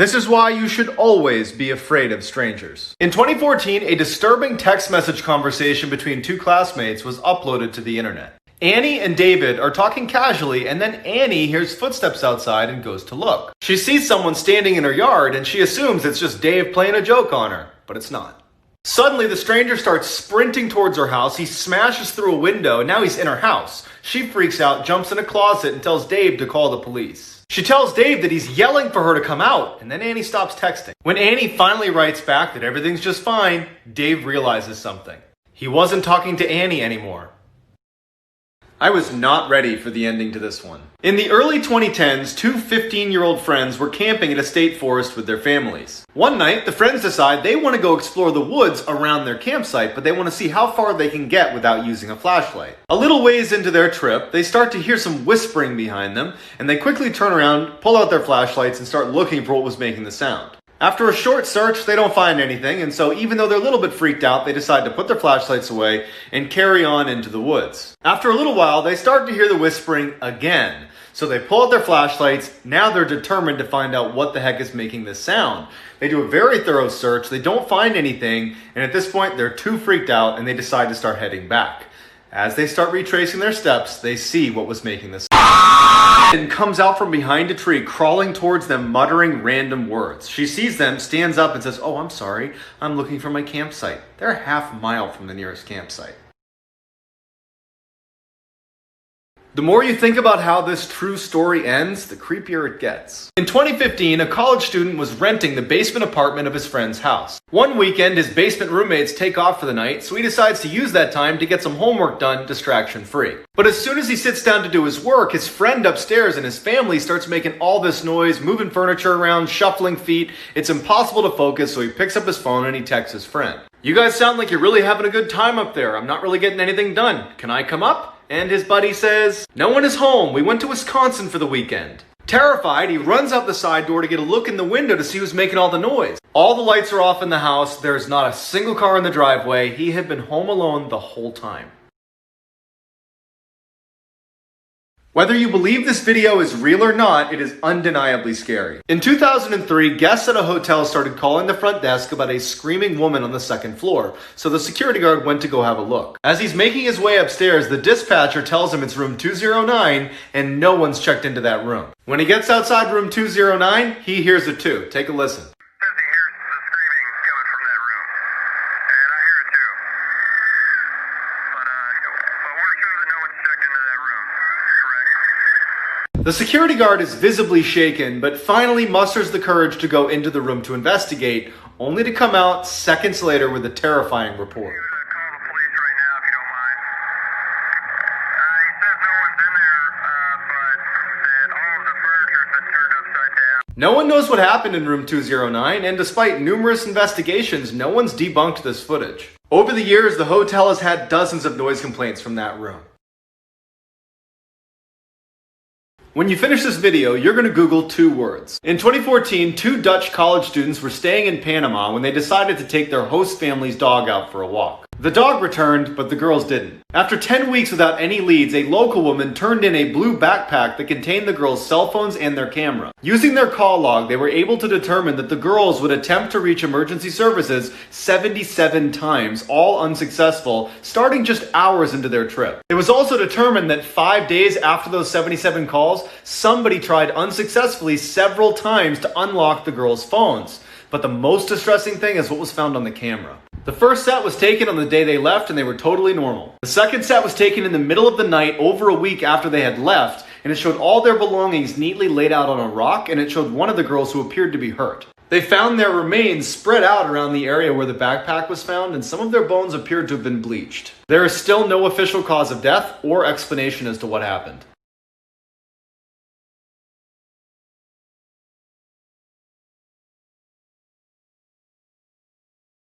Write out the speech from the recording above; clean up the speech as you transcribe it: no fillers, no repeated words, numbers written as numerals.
This is why you should always be afraid of strangers. In 2014, a disturbing text message conversation between two classmates was uploaded to the internet. Annie and David are talking casually, and then Annie hears footsteps outside and goes to look. She sees someone standing in her yard and she assumes it's just Dave playing a joke on her, but it's not. Suddenly, the stranger starts sprinting towards her house. He smashes through a window and now he's in her house. She freaks out, jumps in a closet, and tells Dave to call the police. She tells Dave that he's yelling for her to come out, and then Annie stops texting. When Annie finally writes back that everything's just fine, Dave realizes something. He wasn't talking to Annie anymore. I was not ready for the ending to this one. In the early 2010s, two 15-year-old friends were camping at a state forest with their families. One night, the friends decide they want to go explore the woods around their campsite, but they want to see how far they can get without using a flashlight. A little ways into their trip, they start to hear some whispering behind them, and they quickly turn around, pull out their flashlights, and start looking for what was making the sound. After a short search, they don't find anything, and so even though they're a little bit freaked out, they decide to put their flashlights away and carry on into the woods. After a little while, they start to hear the whispering again. So they pull out their flashlights. Now they're determined to find out what the heck is making this sound. They do a very thorough search, they don't find anything, and at this point, they're too freaked out and they decide to start heading back. As they start retracing their steps, they see what was making this and comes out from behind a tree, crawling towards them, muttering random words. She sees them, stands up, and says, "Oh, I'm sorry. I'm looking for my campsite." They're a half mile from the nearest campsite. The more you think about how this true story ends, the creepier it gets. In 2015, a college student was renting the basement apartment of his friend's house. One weekend, his basement roommates take off for the night, so he decides to use that time to get some homework done distraction-free. But as soon as he sits down to do his work, his friend upstairs and his family starts making all this noise, moving furniture around, shuffling feet. It's impossible to focus, so he picks up his phone and he texts his friend. "You guys sound like you're really having a good time up there. I'm not really getting anything done. Can I come up?" And his buddy says, "No one is home. We went to Wisconsin for the weekend." Terrified, he runs out the side door to get a look in the window to see who's making all the noise. All the lights are off in the house. There's not a single car in the driveway. He had been home alone the whole time. Whether you believe this video is real or not, it is undeniably scary. In 2003, guests at a hotel started calling the front desk about a screaming woman on the second floor, so the security guard went to go have a look. As he's making his way upstairs, the dispatcher tells him it's room 209 and no one's checked into that room. When he gets outside room 209, he hears it too. Take a listen. The security guard is visibly shaken, but finally musters the courage to go into the room to investigate, only to come out seconds later with a terrifying report. No one knows what happened in room 209, and despite numerous investigations, no one's debunked this footage. Over the years, the hotel has had dozens of noise complaints from that room. When you finish this video, you're going to Google two words. In 2014, two Dutch college students were staying in Panama when they decided to take their host family's dog out for a walk. The dog returned, but the girls didn't. After 10 weeks without any leads, a local woman turned in a blue backpack that contained the girls' cell phones and their camera. Using their call log, they were able to determine that the girls would attempt to reach emergency services 77 times, all unsuccessful, starting just hours into their trip. It was also determined that 5 days after those 77 calls, somebody tried unsuccessfully several times to unlock the girls' phones. But the most distressing thing is what was found on the camera. The first set was taken on the day they left and they were totally normal. The second set was taken in the middle of the night over a week after they had left, and it showed all their belongings neatly laid out on a rock, and it showed one of the girls who appeared to be hurt. They found their remains spread out around the area where the backpack was found, and some of their bones appeared to have been bleached. There is still no official cause of death or explanation as to what happened.